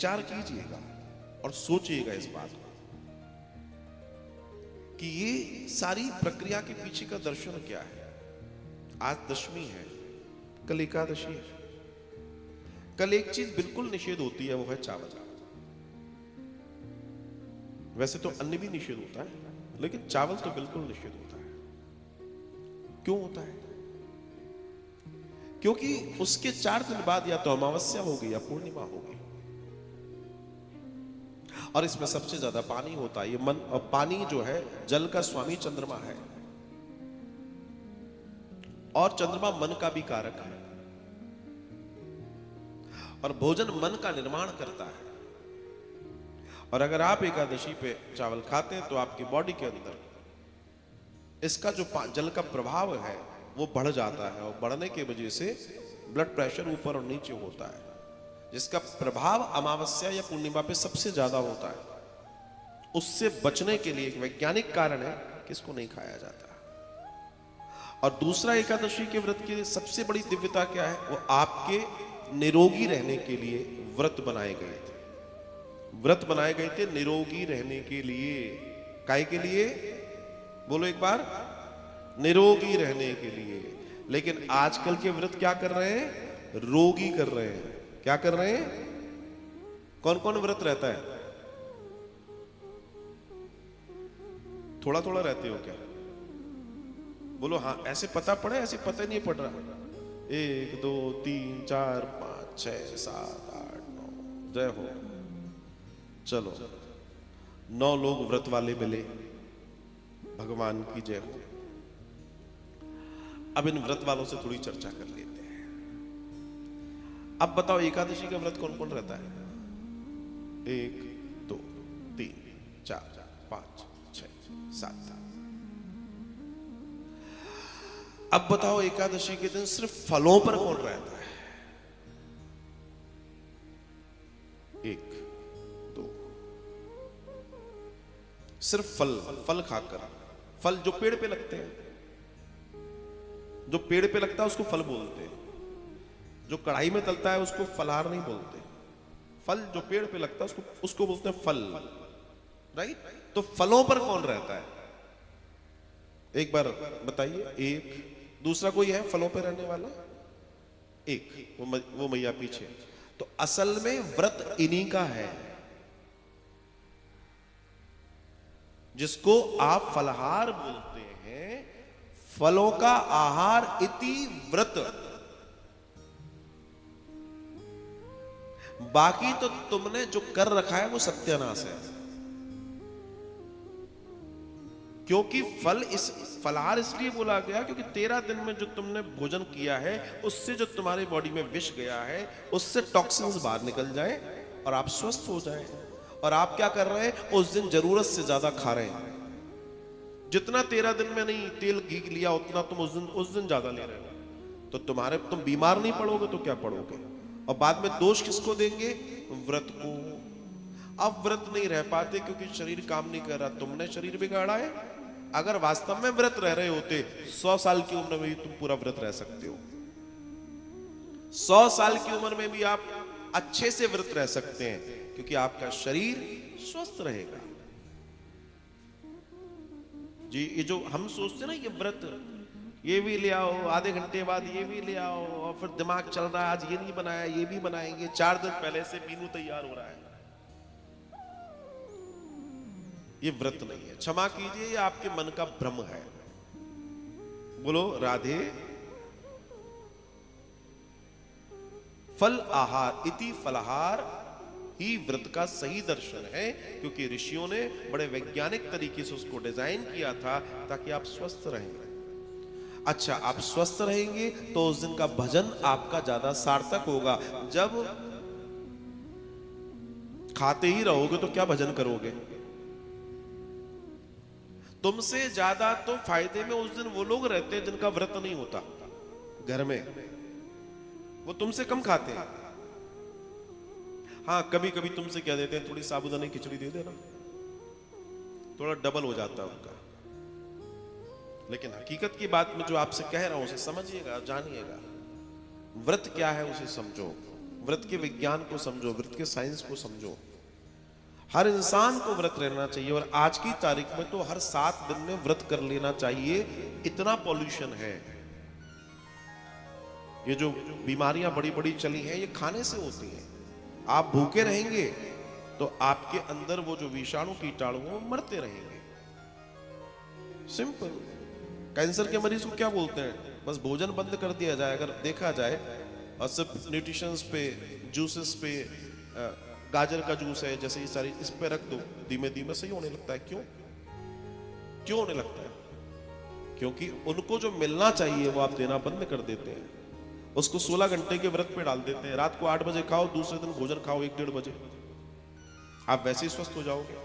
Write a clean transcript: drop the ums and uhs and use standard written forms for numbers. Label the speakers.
Speaker 1: विचार कीजिएगा और सोचिएगा इस बात को कि ये सारी प्रक्रिया के पीछे का दर्शन क्या है। आज दशमी है, कल एकादशी है। कल एक चीज बिल्कुल निषेध होती है, वो है चावल। वैसे तो अन्न भी निषेध होता है, लेकिन चावल तो बिल्कुल निषेध होता है। क्यों होता है? क्योंकि उसके 4 दिन बाद या तो अमावस्या होगी या पूर्णिमा होगी, और इसमें सबसे ज्यादा पानी होता है। ये मन, और पानी जो है जल का स्वामी चंद्रमा है, और चंद्रमा मन का भी कारक है, और भोजन मन का निर्माण करता है। और अगर आप एकादशी पे चावल खाते हैं तो आपकी बॉडी के अंदर इसका जो जल का प्रभाव है वो बढ़ जाता है, और बढ़ने की वजह से ब्लड प्रेशर ऊपर और नीचे होता है, जिसका प्रभाव अमावस्या या पूर्णिमा पे सबसे ज्यादा होता है। उससे बचने के लिए एक वैज्ञानिक कारण है कि इसको नहीं खाया जाता। और दूसरा, एकादशी के व्रत की सबसे बड़ी दिव्यता क्या है? वो आपके निरोगी रहने के लिए व्रत बनाए गए थे। व्रत बनाए गए थे निरोगी रहने के लिए। काय के लिए? बोलो एक बार। निरोगी रहने के लिए। लेकिन आजकल के व्रत क्या कर रहे हैं? रोगी कर रहे हैं। क्या कर रहे हैं? कौन कौन व्रत रहता है? थोड़ा थोड़ा रहते हो क्या? बोलो हाँ। ऐसे पता पड़े? ऐसे पता ही नहीं पड़ रहा। 1 2 3 4 5 6 7 8 9। जय हो। चलो 9 लोग व्रत वाले मिले, भगवान की जय हो। अब इन व्रत वालों से थोड़ी चर्चा कर लेते हैं। अब बताओ एकादशी का व्रत कौन कौन रहता है? 1 2 3 4 5 6 7। अब बताओ एकादशी के दिन सिर्फ फलों पर कौन रहता है? 1 2। सिर्फ फल खाकर। फल जो पेड़ पे लगते हैं, जो पेड़ पे लगता है उसको फल बोलते हैं। जो कढ़ाई में तलता है उसको फलहार नहीं बोलते। फल जो पेड़ पे लगता है उसको बोलते हैं फल। राइट? तो फलों पर कौन रहता है? एक बार बताइए। 1। दूसरा कोई है फलों पे रहने वाला? 1। वो मैया पीछे। तो असल में व्रत इन्हीं का है, जिसको आप फलहार बोलते हैं। फलों का आहार इति व्रत। बाकी तो तुमने जो कर रखा है वो सत्यानाश है। क्योंकि फलहार इसलिए बोला गया क्योंकि 13 दिन में जो तुमने भोजन किया है उससे जो तुम्हारी बॉडी में विष गया है उससे टॉक्सिन्स बाहर निकल जाए और आप स्वस्थ हो जाएं। और आप क्या कर रहे हैं? उस दिन जरूरत से ज्यादा खा रहे हैं। जितना 13 दिन में नहीं तेल घी लिया उतना तुम उस दिन ज्यादा ले रहे हो। तो तुम बीमार नहीं पड़ोगे तो क्या पड़ोगे? और बाद में दोष किसको देंगे? व्रत को। अब व्रत नहीं रह पाते क्योंकि शरीर काम नहीं कर रहा। तुमने शरीर बिगाड़ा है। अगर वास्तव में व्रत रह रहे होते 100 साल की उम्र में भी तुम पूरा व्रत रह सकते हो। 100 साल की उम्र में भी आप अच्छे से व्रत रह सकते हैं क्योंकि आपका शरीर स्वस्थ रहेगा। जी ये जो हम सोचते हैं ना ये व्रत, ये भी ले आओ, आधे घंटे बाद ये भी ले आओ, और फिर दिमाग चल रहा है आज ये नहीं बनाया ये भी बनाएंगे। 4 दिन पहले से मेनू तैयार हो रहा है। ये व्रत नहीं है। क्षमा कीजिए, ये आपके मन का भ्रम है। बोलो राधे। फल आहार इति फलहार ही व्रत का सही दर्शन है, क्योंकि ऋषियों ने बड़े वैज्ञानिक तरीके से उसको डिजाइन किया था ताकि आप स्वस्थ रहें। अच्छा, आप स्वस्थ रहेंगे तो उस दिन का भजन आपका ज्यादा सार्थक होगा। जब खाते ही रहोगे तो क्या भजन करोगे? तुमसे ज्यादा तो फायदे में उस दिन वो लोग रहते हैं जिनका व्रत नहीं होता घर में। वो तुमसे कम खाते हैं। हाँ, कभी कभी तुमसे क्या देते हैं, थोड़ी साबूदाना खिचड़ी दे देना, थोड़ा डबल हो जाता है उनका। लेकिन हकीकत की बात में जो आपसे कह रहा हूं उसे समझिएगा, जानिएगा। व्रत क्या है उसे समझो। व्रत के विज्ञान को समझो, व्रत के साइंस को समझो। हर इंसान को व्रत रहना चाहिए और आज की तारीख में तो हर 7 दिन में व्रत कर लेना चाहिए। इतना पॉल्यूशन है। ये जो बीमारियां बड़ी बड़ी चली हैं ये खाने से होती हैं। आप भूखे रहेंगे तो आपके अंदर वो जो विषाणु कीटाणु वो मरते रहेंगे। सिंपल। कैंसर के मरीज को क्या बोलते हैं? बस भोजन बंद कर दिया जाए अगर देखा जाए, और सिर्फ न्यूट्रिशंस पे, जूसेस पे, गाजर का जूस है जैसे ये सारी, इस पे रख दो, धीमे धीमे सही होने लगता है। क्यों क्यों होने लगता है? क्योंकि उनको जो मिलना चाहिए वो आप देना बंद कर देते हैं। उसको 16 घंटे के व्रत पे डाल देते हैं। रात को 8 बजे खाओ, दूसरे दिन भोजन खाओ 1-1:30 बजे, आप वैसे ही स्वस्थ हो जाओगे।